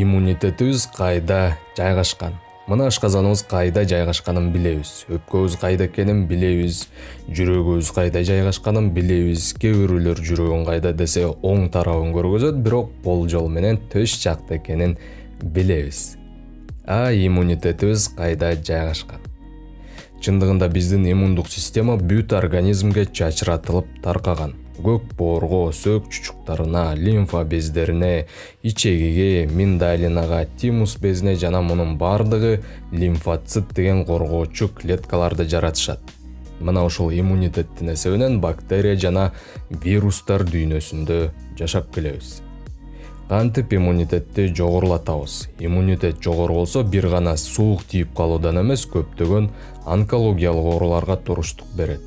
Иммунитетибиз кайда жайгашкан? Мына ашказаныбыз кайда жайгашканын билебиз. Өпкөбүз кайда экенин билебиз. Жүрөгүбүз кайда жайгашканын билебиз. Кээ бирөөлөр жүрөгүн кайда десе оң тарабын көргөзөт, бирок болжол менен төш жакта экенин билебиз. Иммунитетибиз кайда жайгашкан? Чындыгында биздин иммундук система бүт организмге чачыратылып таркаган. Көк боорго, сөк чучуктарына, лимфа бездерине, ичегиге, миндалинага, тимус безине жана мунун бардыгы лимфоцит деген коргоочу клеткаларды жаратышат. Мына ушул иммунитеттин эсебинен бактерия жана вирустар дүйнөсүндө жашап келебиз. Кантип иммунитетти жогорулатабыз? Иммунитет жогору болсо бир гана суук тийип калуудан эмес, көптөгөн онкологиялык ооруларга туруштук берет.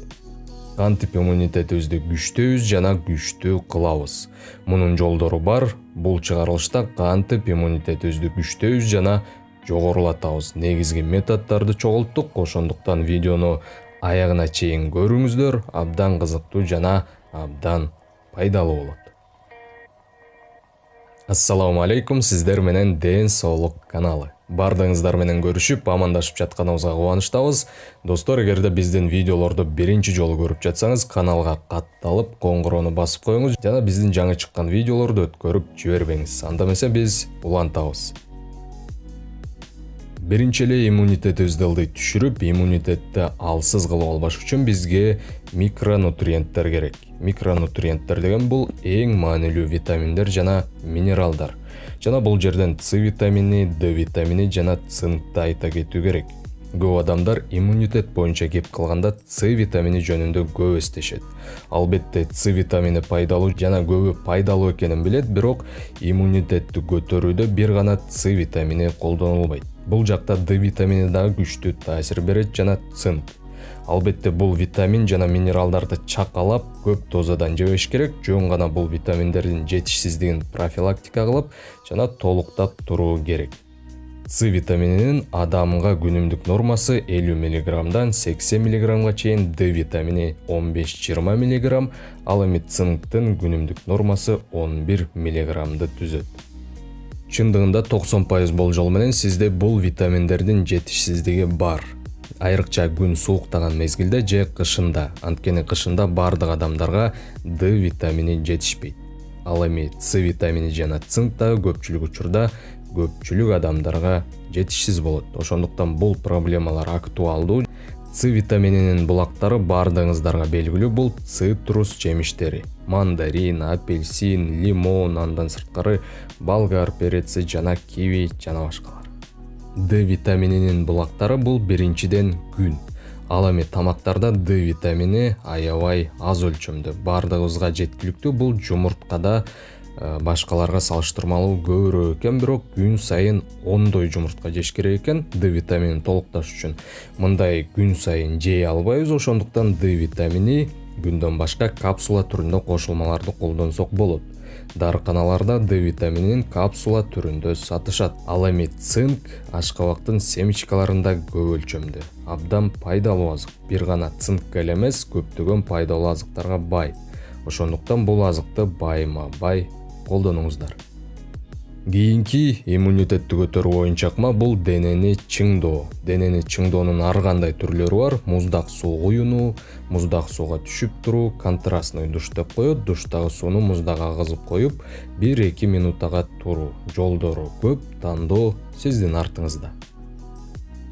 Кантип иммунитетибизди күчтөйбүз жана күчтүү кылабыз? Мунун жолдору бар. Бул чыгарылышта кантип иммунитетибизди күчтөйбүз жана жогорулатабыз негизги методдорду чогулттук. Ошондуктан видеону аягына чейин көрүңүздөр. Абдан кызыктуу жана абдан пайдалуу болот. Ассаламу алейкум, сиздер менен Ден Соолук каналы. Бардыгыңыздар менен көрүшүп, амандашып жатканыбызга кубанычтабыз. Достор, эгерде биздин видеолорду биринчи жолу көрүп жатсаңыз, каналга катталып, коңгурону басып коюңуз жана биздин жаңы чыккан видеолорду өткөрүп жибербеңиз. Анда эмесе биз улантабыз. Биринчи эле иммунитетибизди ылдый түшүрүп, иммунитетти алсыз кылып албаш үчүн бизге микронутриенттер керек. Микронутриенттер деген бул эң маанилүү витаминдер жана минералдар. Жана бул жерден С витамини, Д витамини жана цинкти айта кетүү керек. Көп адамдар иммунитет боюнча кеп кылганда С витамини жөнүндө көп эстешет. Албетте С витамини пайдалуу жана көбү пайдалуу экенин билет, бирок иммунитетти көтөрүүдө бир гана С витамини колдонулбайт. Бул жакта Д витамини дагы күчтүү таасир берет жана цинк. Албетте бул витамин жана минералдарды чакалап көп дозадан жебеш керек. Жөн гана бул витаминдердин жетишсиздигин профилактика кылып жана толуктап туруу керек. С витамининин адамга күнүмдүк нормасы 50 мг 80 мг чейин, Д витамини 15-20 мг, ал эми цинктин күнүмдүк нормасы 11 мг түзөт. Чындыгында 90% болжол менен сизде бул витаминдердин жетишсиздиги бар. Айрыкча күн сууктаган мезгилде же кышында. Анткени кышында бардык адамдарга Д витамини жетишпейт. Ал эми С витамини жана цинк дагы көпчүлүк учурда көпчүлүк адамдарга жетишсиз болот. Ошондуктан бул проблемалар актуалдуу. С витамининин булактары бардыгыңыздарга белгилүү. Бул цитрус жемиштери: мандарин, апельсин, лимон, андан сырткары болгар переци жана киви жана башкалар. Д витамининин булактары бул биринчиден күн. Ал эми тамактарда Д витамини аябай аз өлчөмдө, бардыгыбызга жеткиликтүү. Бул жумурткада башкаларга салыштырмалуу көбүрөөк экен, бирок күн сайын 10 жумуртка жеш керек экен Д витаминин толукташ үчүн. Мындай күн сайын жей албайбыз, ошондуктан Д витамини күндөн башка капсула түрүндө кошулмаларды колдонсок болот. Дарыканаларда Д витаминин капсула түрүндө сатышат. Ал эми цинк ашкабактын семечкаларында көп өлчөмдө. Абдан пайдалуу азык. Бир гана цинкке эле эмес, көптөгөн пайдалуу азыктарга бай. Ошондуктан бул азыкты байма-бай колдонуңуздар. Кийинки иммунитетти көтөрүү оюнчакма бул денени чыңдоо. Денени чыңдоонун ар кандай түрлөрү бар. Муздак суу куюнуу, муздак сууга түшүп туруу, контрастный душ деп коет. Душтагы сууну муздакка кызып коюп, 1-2 минутага туруу. Жолдору көп, тандоо сиздин артыңызда.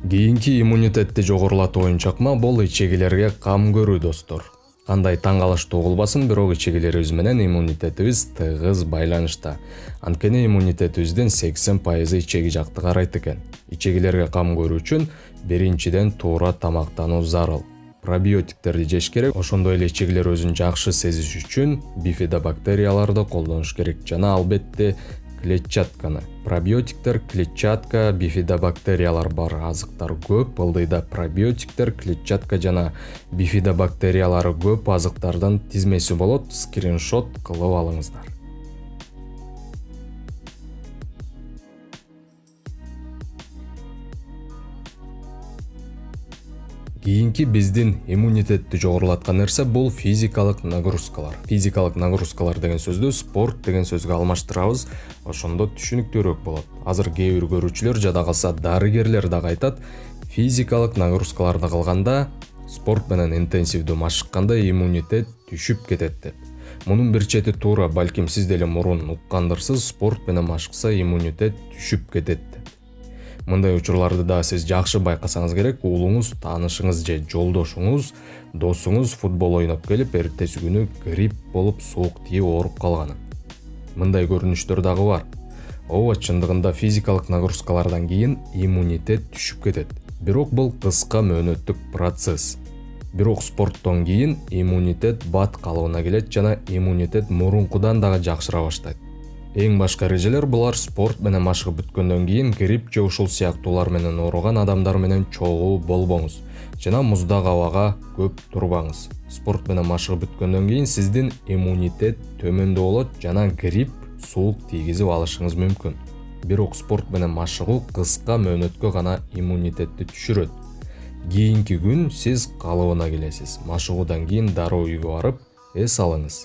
Кийинки иммунитетти жогорулатуу оюнчакма бул ичегилерге кам көрүү, достор. Кандай таң калыштуу болбасын, бирок ичегилерибиз менен иммунитетибиз тыгыз байланышта. Анткени иммунитетибиздин 80% ичеги жакты карайт экен. Ичегилерге кам көрүү үчүн биринчиден туура тамактануу зарыл. Пробиотиктерди жеш керек. Ошондой эле ичегилер өзүн жакшы сезиш үчүн бифидобактерияларды колдонуш керек жана албетте клетчатканы. Пробиотиктер, клетчатка, бифидобактериялар бар азыктар көп. Ылдыйда пробиотиктер, клетчатка жана бифидобактериялары көп азыктардын тизмеси болот. Скриншот кылып алыңыздар. Кийинки биздин иммунитетти жогорулаткан нерсе бул физикалык нагрузкалар. Физикалык нагрузкалар деген сөздү спорт деген сөзгө алмаштырабыз, ошондо түшүнүктүүрөөк болот. Азыр кээ бир көрүүчүлөр жада калса дарыгерлер дагы айтат, физикалык нагрузкаларды кылганда, спорт менен интенсивдүү машыкканда иммунитет түшүп кетет деп. Мунун бир чети туура, балким сиз деле мурун уккандырсыз, спорт менен машыкса иммунитет түшүп кетет деп. Мындай учурларды да сиз жакшы байкасаңыз керек, уулуңуз, таанышыңыз же жолдошуңуз, досуңуз футбол ойноп келип, эртеси күнү грипп болуп суук тийип ооруп калганын. Мындай көрүнүштөр дагы бар. Ооба, чындыгында физикалык нагрузкалардан кийин иммунитет түшүп кетет. Бирок бул кыска мөөнөттүк процесс. Бирок спорттон кийин иммунитет бат калыбына келет жана иммунитет мурункудан дагы жакшыра баштайт. Эң башкы эрежелер булар: спорт менен машыгып бүткөндөн кийин грипп же ушул сыяктуулар менен ооруган адамдар менен чогуу болбоңуз жана муздак абага көп турбаңыз. Спорт менен машыгып бүткөндөн кийин сиздин иммунитет төмөндө болот жана грипп, суук тийгизип алышыңыз мүмкүн. Бирок спорт менен машыгуу кыска мөөнөткө гана иммунитетти түшүрөт. Кийинки күн сиз калыбына келесиз. Машыгуудан кийин дароо үйгө барып, эс алыңыз.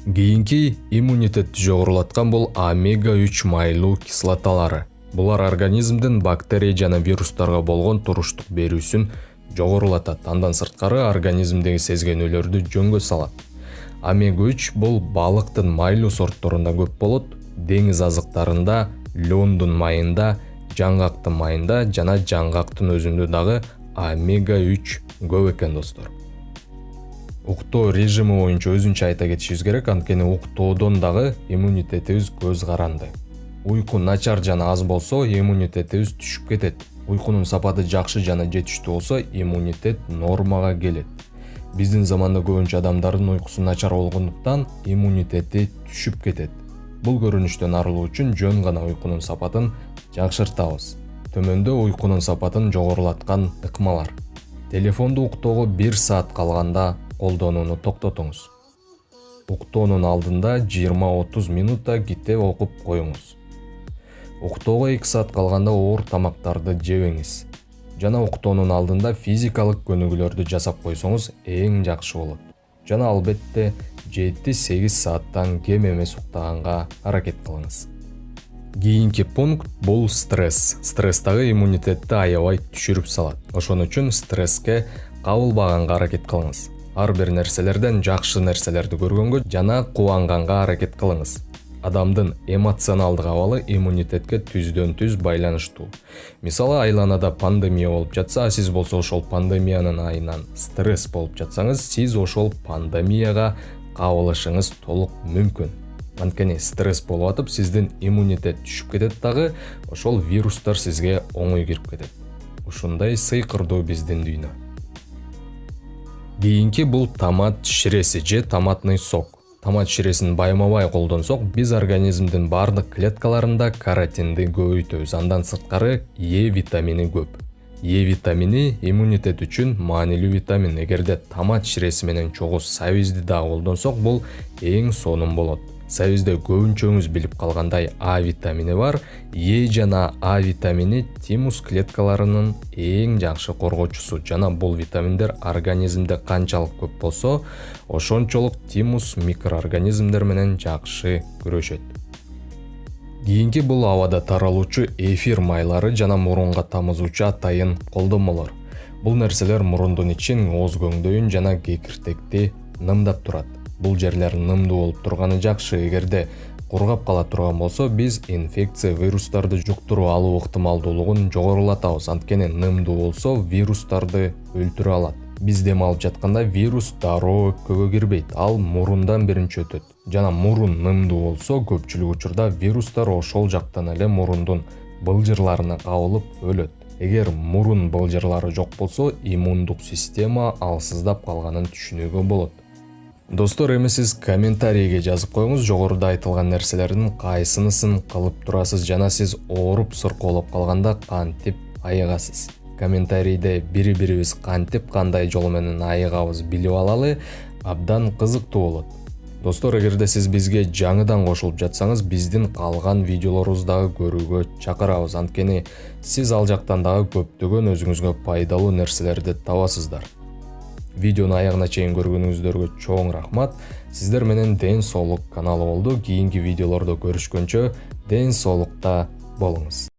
Кийинки иммунитетти жогорулаткан бул омега-3 майлуу кислоталары. Булар организмдин бактерия жана вирустарга болгон туруштук берүүсүн жогорулатат. Андан сырткары организмдеги сезгенүүлөрдү жөнгө салат. Омега-3 бул балыктын майлуу сортторунда көп болот. Деңиз азыктарында, лёндун майында, жаңгактын майында жана жаңгактын өзүндө дагы омега-3 көп экен достор. Уктоо режими боюнча өзүнчө айта кетишибиз керек, анткени уктоодон дагы иммунитетибиз көз каранды. Уйку начар жана аз болсо, иммунитетибиз түшүп кетет. Уйкунун сапаты жакшы жана жетиштүү болсо, иммунитет нормага келет. Биздин заманда көбүнчө адамдардын уйкусу начар болгондуктан иммунитети түшүп кетет. Бул көрүнүштөн арылуу үчүн жөн гана уйкунун сапатын жакшыртабыз. Төмөндө уйкунун сапатын жогорулаткан ыкмалар. Телефонду уктоого 1 саат калганда колдонууну токтотуңуз. Уктоонун алдында 20-30 минутта китеп окуп коюңуз. Уктоого 2 саат калганда оор тамактарды жебеңиз. Жана уктоонун алдында физикалык көнүгүүлөрдү жасап койсоңуз эң жакшы болот. Жана албетте 7-8 сааттан кем эмес уктаганга аракет кылыңыз. Кийинки пункт бул стресс. Стресс дагы иммунитетти аябай түшүрүп салат. Ошон үчүн стресске кабылбаганга аракет кылыңыз. Ар бир нерселерден жакшы нерселерди көргөнгө жана кубанганга аракет кылыңыз. Адамдын эмоционалдык абалы иммунитетке түздөн-түз байланыштуу. Мисалы, айланада пандемия болуп жатса, сиз болсо ошол пандемиянын айынан стресс болуп жатсаңыз, сиз ошол пандемияга кабылышыңыз толук мүмкүн. Анткени стресс болуп атып, сиздин иммунитет түшүп кетет дагы, ошол вирустар сизге оңой кирип кетет. Ушундай сыйкырдуу биздин дүйнө. Кийинки бул томат ширеси же томатный сок. Томат ширесин байма-бай колдонсок, биз организмдин бардык клеткаларында каротинди көбөйтөбүз. Андан сырткары Е витамини көп. Е витамини иммунитет үчүн маанилүү витамин. Эгерде томат ширеси менен чогуу сабизди да колдонсок, бул эң сонун болот. Сабизде көбүнчөңүз билип калгандай А витамини бар. Е жана А витамини тимус клеткаларынын эң жакшы коргоочусу жана бул витаминдер организмде канчалык көп болсо, ошончолук тимус микроорганизмдер менен жакшы күрөшөт. Кийинки бул абада таралуучу эфир майлары жана мурунга тамызуучу атайын колдонмолор. Бул нерселер мурундун ичин, ооз көңдөйүн жана кекиртекти нымдап турат. Бул жерлер нымдуу болуп турганы жакшы. Эгерде кургап кала турган болсо, биз инфекция, вирустарды жуктуруу алуу ыктымалдуулугун жогорулатабыз. Анткени нымдуу болсо, вирустарды өлтүрө алат. Биз дем алып жатканда вирус дароо өпкөгө кирбейт, ал мурундан биринчи өтөт. Жана мурун нымдуу болсо, көпчүлүк учурда вирустар ошол жактан эле мурундун былжырларына кабылып өлөт. Эгер мурун былжырлары жок болсо, иммундук система алсыздап калганын түшүнүүгө болот. Достор, эми сиз комментарийге жазып коюңуз, жогоруда айтылган нерселердин кайсынысын кылып турасыз жана сиз ооруп сыркоолоп калганда кантип айыгасыз. Комментарийде бири-бирибиз кантип кандай жол менен айыгабыз билип алалы, абдан кызыктуу болот. Достор, эгерде сиз бизге жаңыдан кошулуп жатсаңыз, биздин калган видеолорубузду дагы көрүүгө чакырабыз. Анткени сиз ал жактан дагы көптөгөн өзүңүзгө пайдалуу нерселерди табасыздар. Видеону аягына чейин көргөнүңүздөргө чоң рахмат. Сиздер менен Ден соолук каналы болду. Кийинки видеолордо көрүшкөнчө ден соолукта болуңуз.